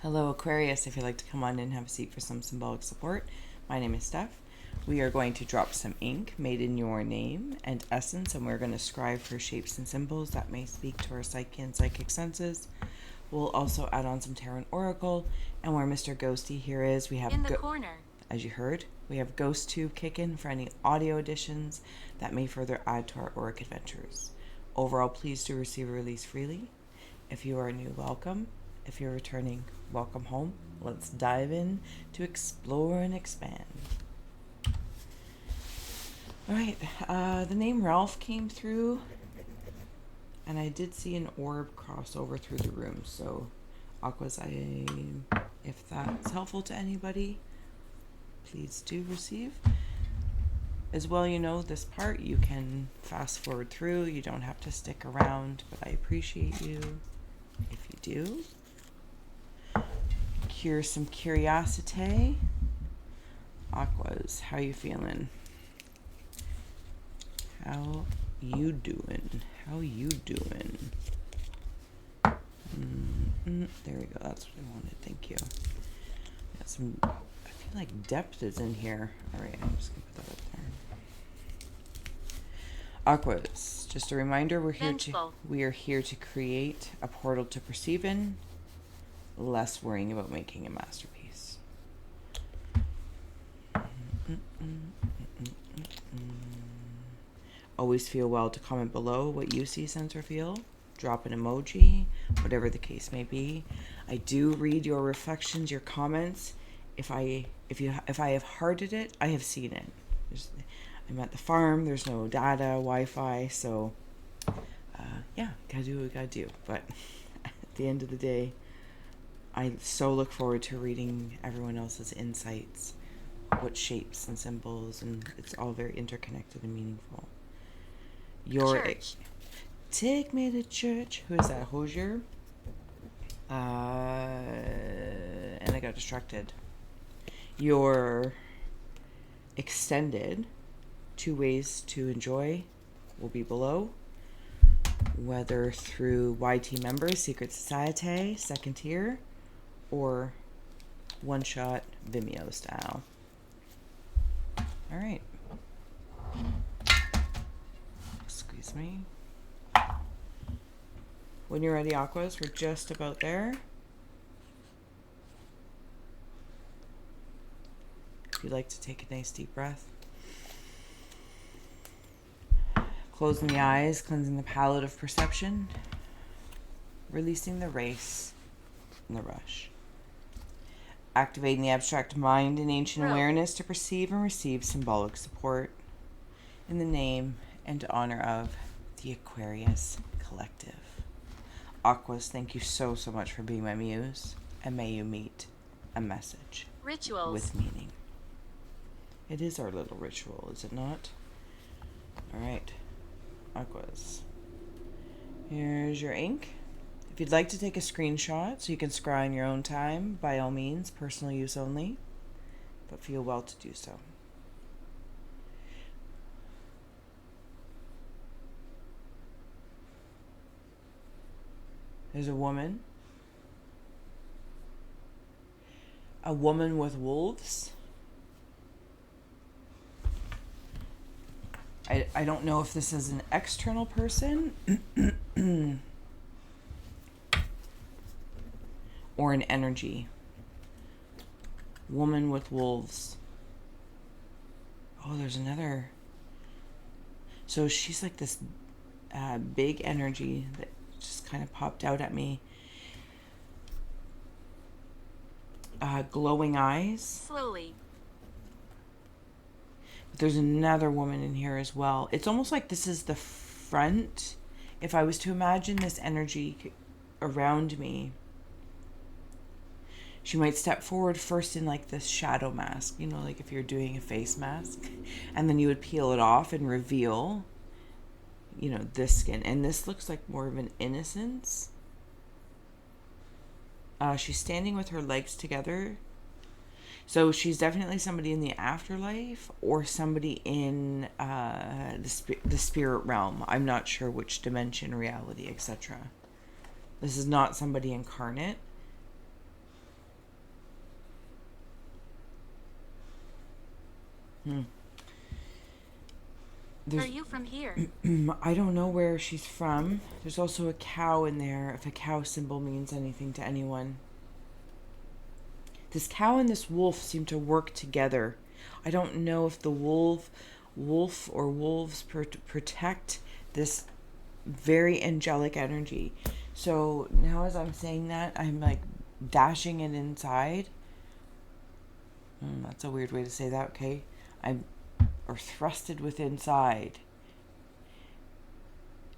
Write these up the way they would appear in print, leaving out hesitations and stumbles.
Hello, Aquarius. If you'd like to come on in and have a seat for some symbolic support, my name is Steph. We are going to drop some ink made in your name and essence, and we're going to scribe for shapes and symbols that may speak to our psyche and psychic senses. We'll also add on some tarot and oracle, and where Mr. Ghosty here is, we have in the corner. As you heard, we have Ghost Tube kicking for any audio additions that may further add to our auric adventures. Overall, please do receive a release freely. If you are new, welcome. If you're returning, welcome home. Let's dive in to explore and expand. Alright, the name Ralph came through, and I did see an orb cross over through the room, so Aquas, if that's helpful to anybody, please do receive. As well, you know, this part you can fast forward through, you don't have to stick around, but I appreciate you if you do. Cure some curiosity. Aquas, how you feeling? How you doing? How you doing? There we go. That's what I wanted. Thank you. Got some. I feel like depth is in here. All right, I'm just gonna put that up there. Aquas, just a reminder: we are here to create a portal to perceive in, less worrying about making a masterpiece. Always feel well to comment below what you see, sense, or feel. Drop an emoji, whatever the case may be. I do read your reflections, your comments. If I have hearted it, I have seen it. I'm at the farm. There's no data, Wi-Fi, so yeah, gotta do what we gotta do. But at the end of the day, I so look forward to reading everyone else's insights, what shapes and symbols, and it's all very interconnected and meaningful. Take me to church. Who is that? Hosier? And I got distracted. Your extended 2 ways to enjoy will be below. Whether through YT members, Secret Society, second tier, or one-shot Vimeo style. All right. Excuse me. When you're ready, Aquas, we're just about there. If you'd like to take a nice deep breath. Closing the eyes, cleansing the palette of perception. Releasing the race and the rush. Activating the abstract mind and ancient awareness to perceive and receive symbolic support in the name and honor of the Aquarius Collective. Aquas, thank you so much for being my muse, and may you meet a message Rituals with meaning. It is our little ritual, is it not? All right, Aquas. Here's your ink. If you'd like to take a screenshot so you can scry in your own time, by all means, personal use only, but feel well to do so. There's a woman with wolves. I don't know if this is an external person or an energy. Woman with wolves. Oh, there's another. So she's like this big energy that just kind of popped out at me. Glowing eyes. slowly. But there's another woman in here as well. It's almost like this is the front. If I was to imagine this energy around me, she might step forward first in like this shadow mask, you know, like if you're doing a face mask, and then you would peel it off and reveal, you know, this skin. And this looks like more of an innocence. She's standing with her legs together. So she's definitely somebody in the afterlife or somebody in the spirit realm. I'm not sure which dimension, reality, etc. This is not somebody incarnate. Are you from here? I don't know where she's from. There's also a cow in there, if a cow symbol means anything to anyone. This cow and this wolf seem to work together. I don't know if the wolf or wolves protect this very angelic energy. So now as I'm saying that, I'm like dashing it inside. That's a weird way to say that, okay? I'm or thrusted with inside.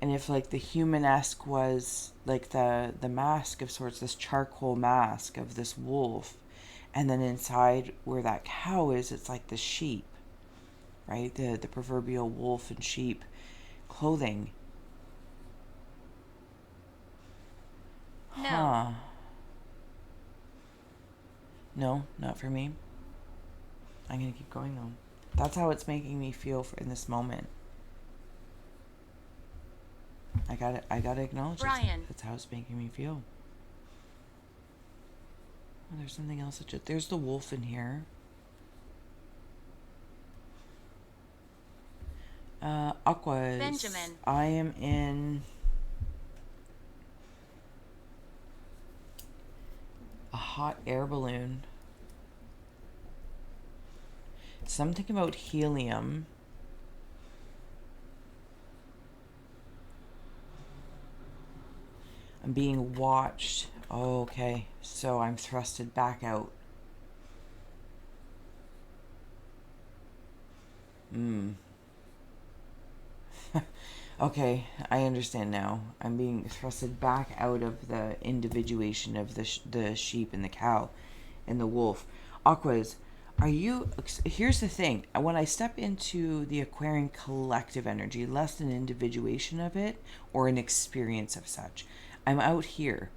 And if like the human-esque was like the mask of sorts, this charcoal mask of this wolf, and then inside where that cow is, it's like the sheep, right? The proverbial wolf and sheep clothing. No. Huh. No, not for me. I'm gonna keep going though. That's how it's making me feel in this moment. I gotta acknowledge it. Brian. That's how it's making me feel. Oh, there's something else. There's the wolf in here. Aquas. Benjamin. I am in a hot air balloon. Something about helium. I'm being watched. Oh, okay. So I'm thrusted back out. Okay, I understand now. I'm being thrusted back out of the individuation of the sheep and the cow and the wolf. Aquas, are you... Here's the thing. When I step into the Aquarian collective energy, less an individuation of it or an experience of such, I'm out here.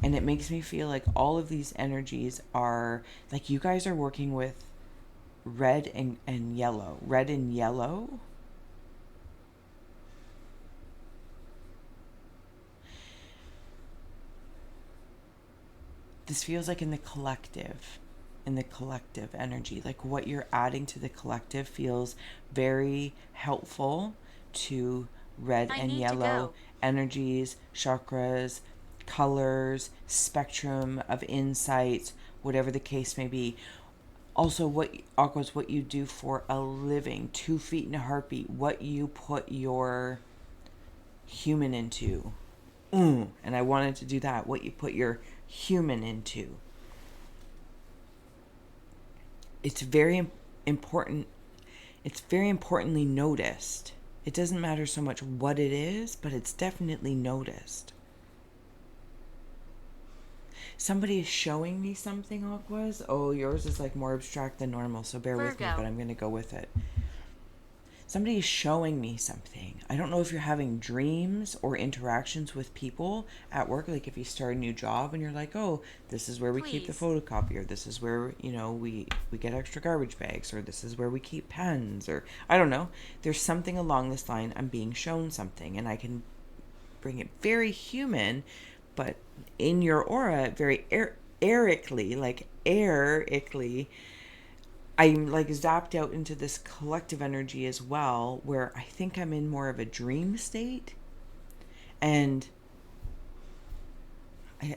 And it makes me feel like all of these energies are... Like you guys are working with red and yellow. Red and yellow... This feels like in the collective energy, like what you're adding to the collective feels very helpful to red I and need to yellow go. energies, chakras, colors, spectrum of insights, whatever the case may be. Also, what you do for a living, 2 feet in a heartbeat, what you put your human into. And I wanted to do that, what you put your human into. It's very important. It's very importantly noticed. It doesn't matter so much what it is, but it's definitely noticed. Somebody is showing me something, Aquas. Oh, yours is like more abstract than normal, so bear with me, Virgo. but I'm going to go with it. Somebody is showing me something. I don't know if you're having dreams or interactions with people at work. Like if you start a new job and you're like, oh, this is where we keep the Please. photocopier. This is where, we get extra garbage bags, or this is where we keep pens, or I don't know. There's something along this line. I'm being shown something and I can bring it very human, but in your aura, very erically, I'm like zapped out into this collective energy as well, where I think I'm in more of a dream state. And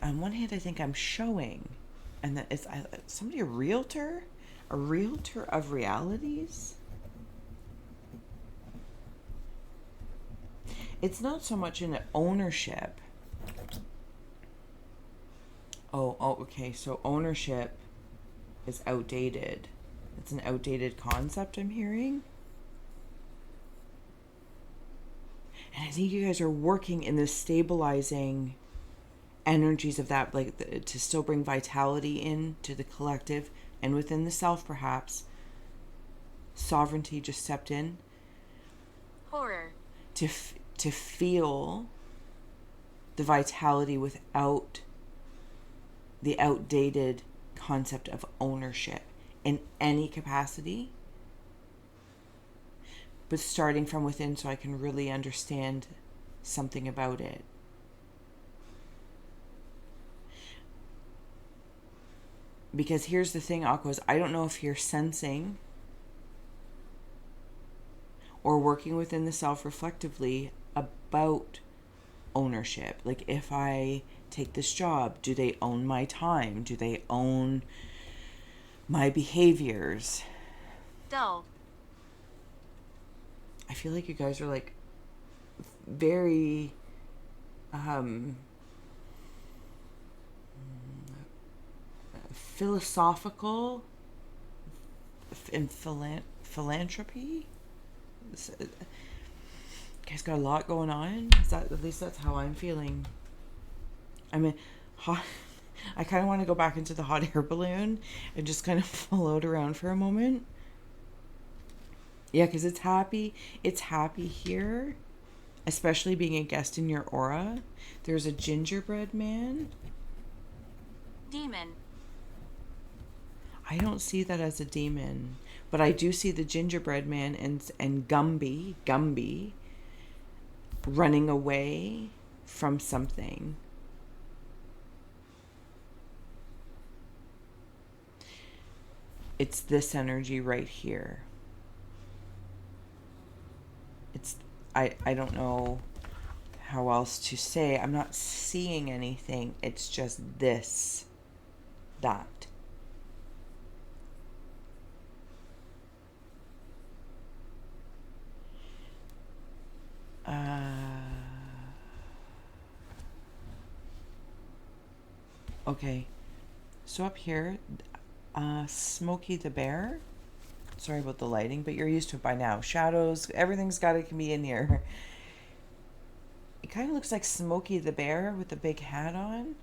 on one hand, I think I'm showing, and that is somebody a realtor of realities. It's not so much in ownership. Oh, okay. So ownership is outdated. It's an outdated concept I'm hearing. And I think you guys are working in the stabilizing energies of that, like to still bring vitality into the collective and within the self, perhaps. Sovereignty just stepped in Horror. to feel the vitality without the outdated concept of ownership in any capacity, but starting from within so I can really understand something about it. Because here's the thing, Aquas, I don't know if you're sensing or working within the self reflectively about ownership. Like, if I take this job, do they own my time? Do they own my behaviors? Dull. I feel like you guys are like very philosophical in philanthropy. You guys got a lot going on. Is that, at least that's how I'm feeling. I mean, hot. I kind of want to go back into the hot air balloon and just kind of float around for a moment. Yeah, because it's happy. It's happy here, especially being a guest in your aura. There's a gingerbread man. Demon. I don't see that as a demon, but I do see the gingerbread man and Gumby running away from something. It's this energy right here. It's I don't know how else to say. I'm not seeing anything. It's just this, that. Okay, so up here, Smokey the Bear. Sorry about the lighting, but you're used to it by now. Shadows, everything's got to be in here. It kind of looks like Smokey the Bear with a big hat on.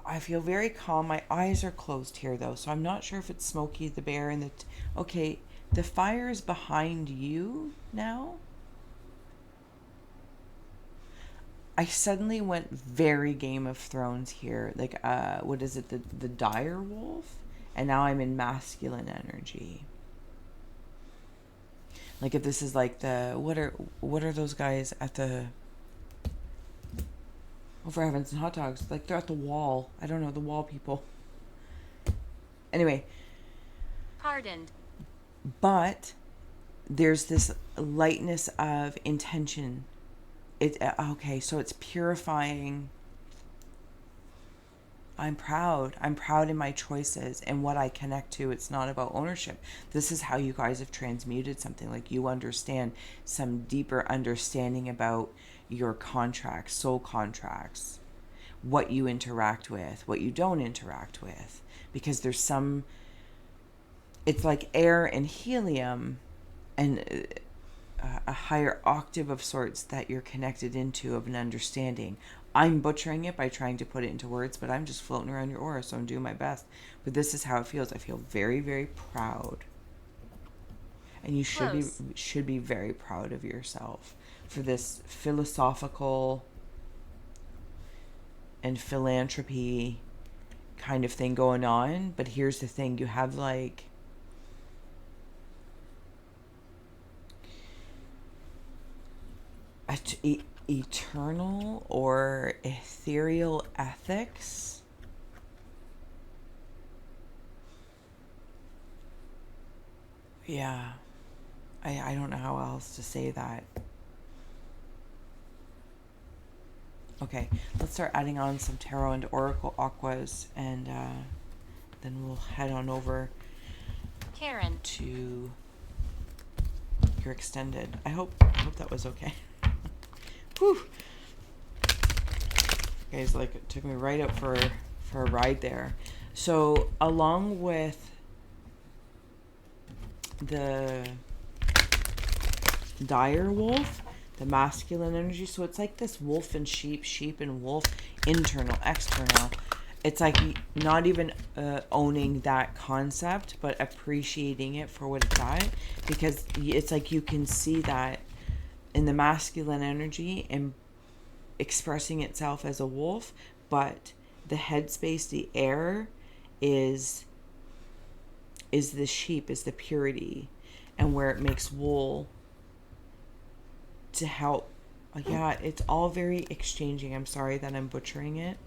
I feel very calm. My eyes are closed here, though, so I'm not sure if it's Smokey the Bear and the... Okay, the fire is behind you now. I suddenly went very Game of Thrones here. Like, what is it? The dire wolf? And now I'm in masculine energy. Like, if this is like the... What are those guys at the... Oh, for heavens and hot dogs. Like, they're at the wall. I don't know, the wall people. Anyway. Pardoned. But there's this lightness of intention. Okay, so it's purifying. I'm proud in my choices and what I connect to. It's not about ownership. This is how you guys have transmuted something. Like, you understand some deeper understanding about your contracts, soul contracts, what you interact with, what you don't interact with, because there's some, it's like air and helium and a higher octave of sorts that you're connected into of an understanding. I'm butchering it by trying to put it into words, but I'm just floating around your aura, so I'm doing my best. But this is how it feels. I feel very, very proud. And you should be very proud of yourself for this philosophical and philanthropy kind of thing going on. But here's the thing, you have like eternal or ethereal ethics. Yeah, I don't know how else to say that. Okay, let's start adding on some tarot and oracle aquas, and then we'll head on over Karen to your extended. I hope that was okay. Whew. Guys, like, it took me right up for a ride there. So along with the dire wolf, the masculine energy, so it's like this wolf and sheep and wolf, internal, external. It's like not even owning that concept, but appreciating it for what it's at, because it's like you can see that in the masculine energy and expressing itself as a wolf, but the headspace, the air is the sheep, is the purity, and where it makes wool to help. Yeah, it's all very exchanging. I'm sorry that I'm butchering it,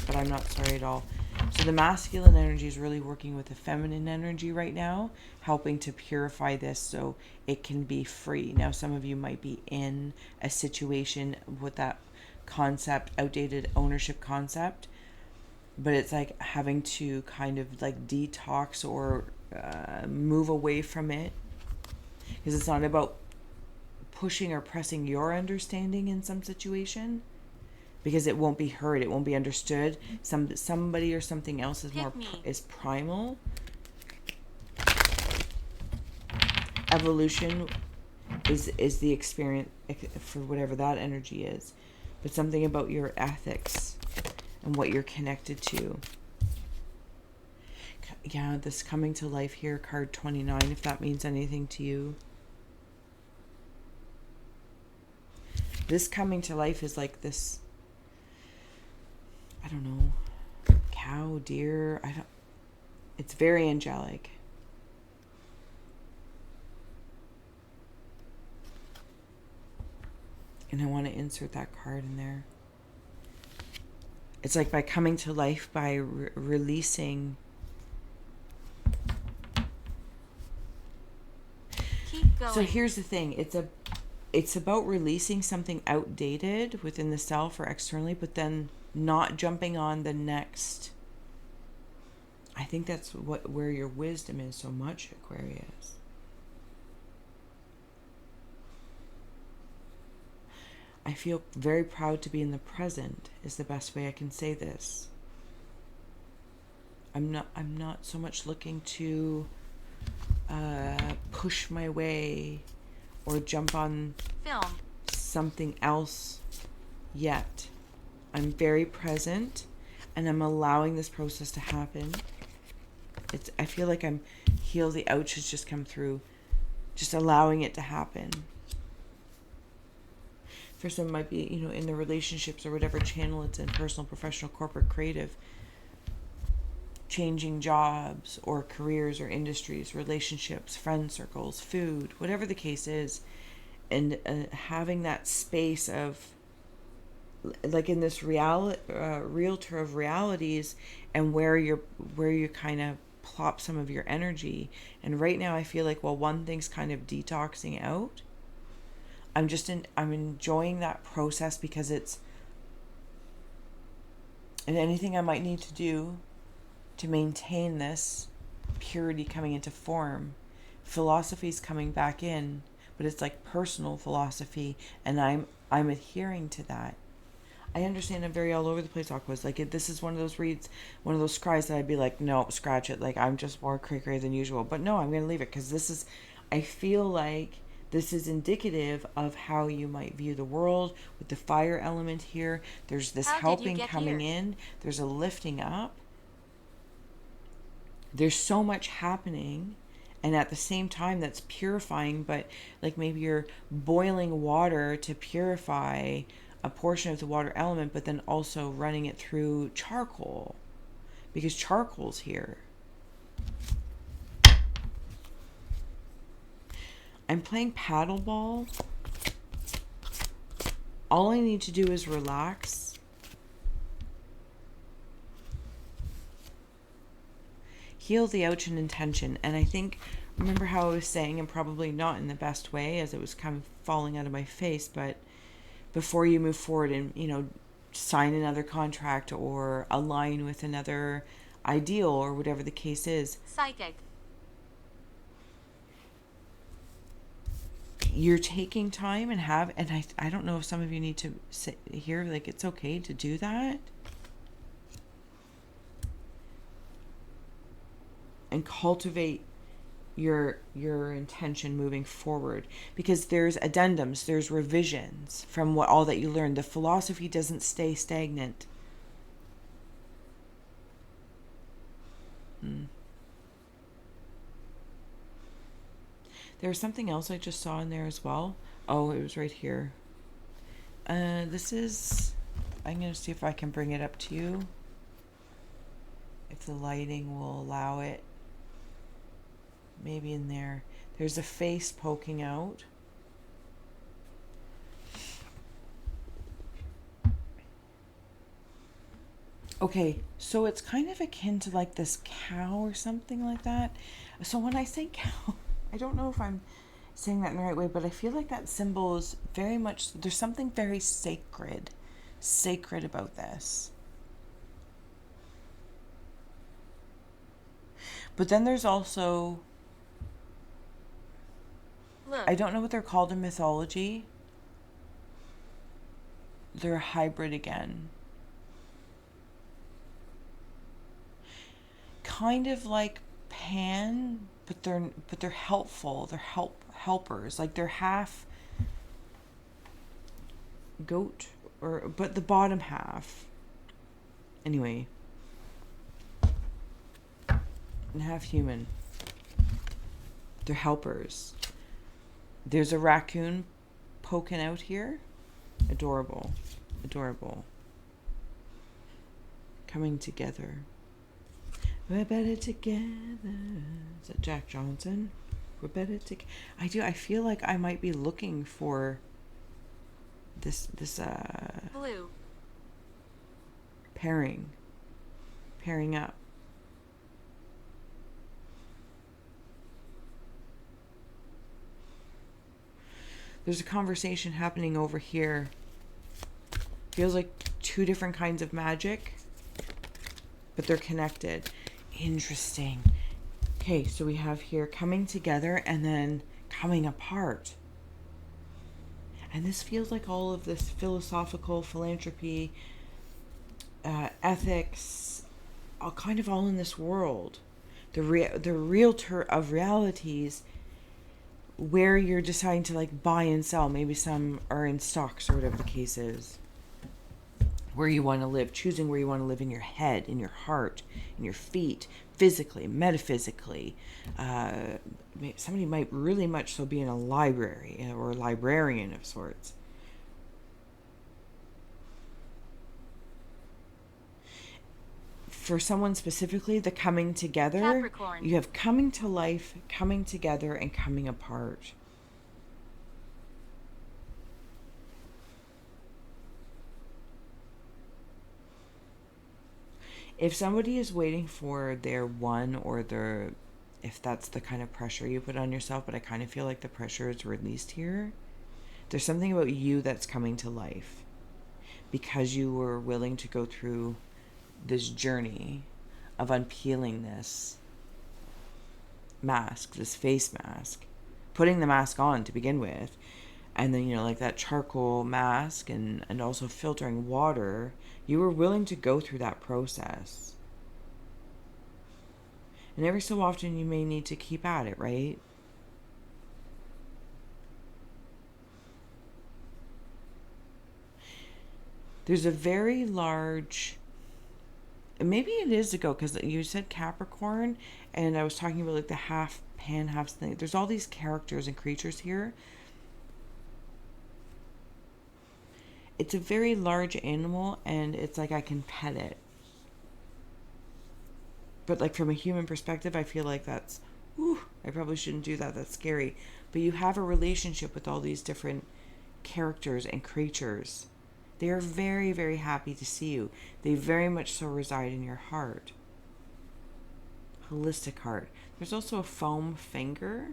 but I'm not sorry at all. So the masculine energy is really working with the feminine energy right now, helping to purify this so it can be free. Now, some of you might be in a situation with that concept, outdated ownership concept, but it's like having to kind of like detox or move away from it, because it's not about pushing or pressing your understanding in some situation, because it won't be heard, it won't be understood. Somebody or something else is more is primal. Evolution is the experience for whatever that energy is, but something about your ethics and what you're connected to. Yeah, this coming to life here, card 29, if that means anything to you. This coming to life is like this, I don't know, cow, deer, it's very angelic. And I want to insert that card in there. It's like by coming to life, by releasing. Keep going. So here's the thing. It's about releasing something outdated within the self or externally, but then not jumping on the next. I think that's where your wisdom is so much, Aquarius. I feel very proud to be in the present is the best way I can say this. I'm not so much looking to push my way or jump on something else yet. I'm very present and I'm allowing this process to happen. I feel like I'm heal the ouch has just come through, just allowing it to happen. For some, it might be, in the relationships or whatever channel it's in, personal, professional, corporate, creative, changing jobs or careers or industries, relationships, friend circles, food, whatever the case is, and having that space of, like in this realtor of realities, and where you kind of plop some of your energy. And right now I feel like, well, one thing's kind of detoxing out. I'm enjoying that process, because it's, and anything I might need to do to maintain this purity coming into form. Philosophy's coming back in, but it's like personal philosophy, and I'm adhering to that. I understand I'm very all over the place, Aquas. Like, this is one of those reads, one of those scries that I'd be like, no, scratch it. Like, I'm just more cray-cray than usual. But no, I'm going to leave it, because I feel like this is indicative of how you might view the world with the fire element here. There's this helping coming in. There's a lifting up. There's so much happening. And at the same time, that's purifying. But like maybe you're boiling water to purify a portion of the water element, but then also running it through charcoal, because charcoal's here. I'm playing paddleball. All I need to do is relax. Heal the ouch and intention. And I think, remember how I was saying, and probably not in the best way as it was kind of falling out of my face, but before you move forward and, sign another contract or align with another ideal or whatever the case is. Psychic. You're taking time and I don't know if some of you need to sit here, like it's okay to do that. And cultivate your intention moving forward, because there's addendums, there's revisions from all that you learned. The philosophy doesn't stay stagnant. There was something else I just saw in there as well. Oh, it was right here. This is, I'm going to see if I can bring it up to you, if the lighting will allow it. Maybe in there. There's a face poking out. Okay, so it's kind of akin to like this cow or something like that. So when I say cow, I don't know if I'm saying that in the right way, but I feel like that symbol is very much, there's something very sacred about this. But then there's also, Look. I don't know what they're called in mythology. They're a hybrid again. Kind of like Pan, but they're helpful. They're helpers. Like they're half goat or but the bottom half. Anyway, and half human. They're helpers. There's a raccoon poking out here. Adorable. Adorable. Coming together. We're better together. Is that Jack Johnson? We're better together. I feel like I might be looking for this Blue. pairing up. There's a conversation happening over here. Feels like two different kinds of magic, but they're connected. Interesting. Okay, so we have here coming together and then coming apart. And this feels like all of this philosophical philanthropy, ethics, all kind of all in this world. The realtor of realities, where you're deciding to like buy and sell. Maybe some are in stocks or whatever the case is. Where you want to live, choosing where you want to live in your head, in your heart, in your feet, physically, metaphysically. Somebody might really much so be in a library or a librarian of sorts. For someone specifically, the coming together, Capricorn. you have coming to life, coming together, and coming apart. If somebody is waiting for their one or their, if that's the kind of pressure you put on yourself, but I kind of feel like the pressure is released here. There's something about you that's coming to life because you were willing to go through this journey of unpeeling this mask, this face mask, putting the mask on to begin with, and then, like that charcoal mask and also filtering water. You were willing to go through that process. And every so often you may need to keep at it, right? There's a very large, maybe it is a goat, because you said Capricorn, and I was talking about like the half pan, half thing. There's all these characters and creatures here. It's a very large animal, and it's like I can pet it. But like from a human perspective, I feel like that's, I probably shouldn't do that. That's scary. But you have a relationship with all these different characters and creatures. They are very, very happy to see you. They very much so reside in your heart. Holistic heart. There's also a foam finger.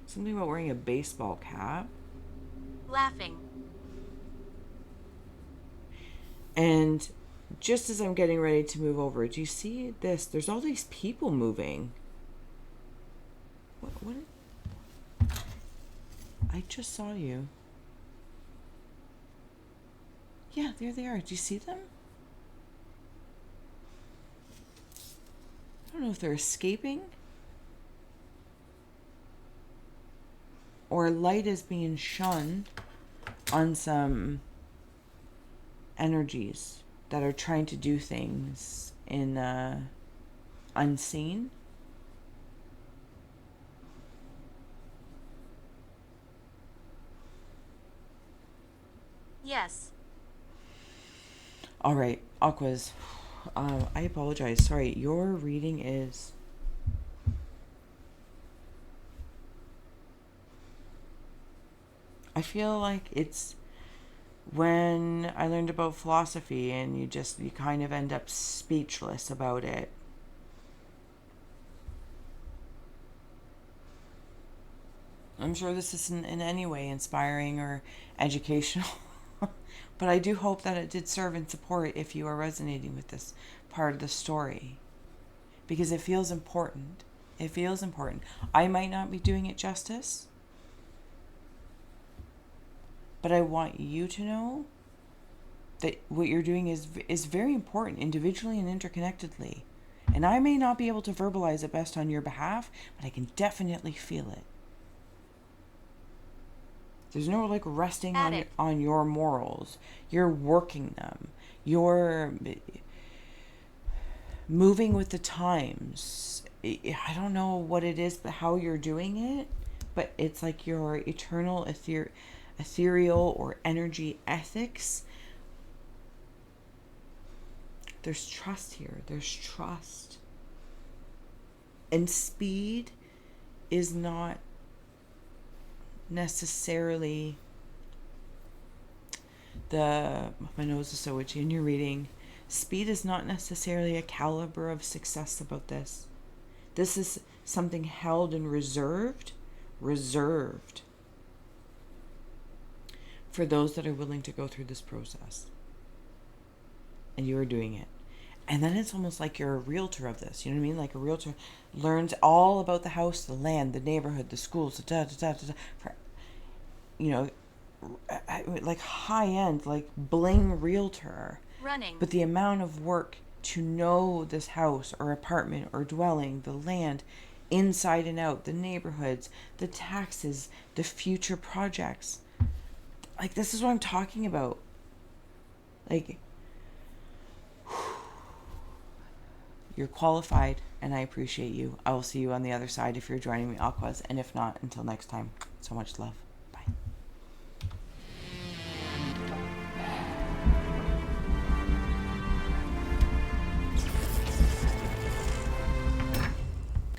Something about wearing a baseball cap. Laughing. And just as I'm getting ready to move over, do you see this? There's all these people moving. What? I just saw you. Yeah, there they are. Do you see them? I don't know if they're escaping or light is being shone on some energies that are trying to do things in unseen. Yes. All right, Aquas. I apologize. Sorry, your reading is. I feel like it's when I learned about philosophy, and you kind of end up speechless about it. I'm sure this isn't in any way inspiring or educational, but I do hope that it did serve and support if you are resonating with this part of the story, because it feels important. It feels important. I might not be doing it justice, but I want you to know that what you're doing is very important, individually and interconnectedly. And I may not be able to verbalize it best on your behalf, but I can definitely feel it. There's no like resting on your morals. You're working them. You're moving with the times. I don't know what it is, how you're doing it, but it's like your eternal ethereal or energy ethics. There's trust here. There's trust. And speed is not necessarily my nose is so itchy and you're reading. Speed is not necessarily a caliber of success about this. This is something held and reserved for those that are willing to go through this process. And you are doing it. And then it's almost like you're a realtor of this. You know what I mean? Like a realtor learns all about the house, the land, the neighborhood, the schools, for, you know, like high end, like bling realtor. Running. But the amount of work to know this house or apartment or dwelling, the land, inside and out, the neighborhoods, the taxes, the future projects. Like, this is what I'm talking about. Like, you're qualified, and I appreciate you. I will see you on the other side if you're joining me, Aquas, and if not, until next time. So much love. Bye.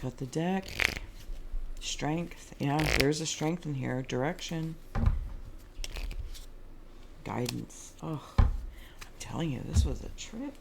Got the deck. Strength. Yeah, there's a strength in here. Direction. Guidance. Oh, I'm telling you, this was a trip.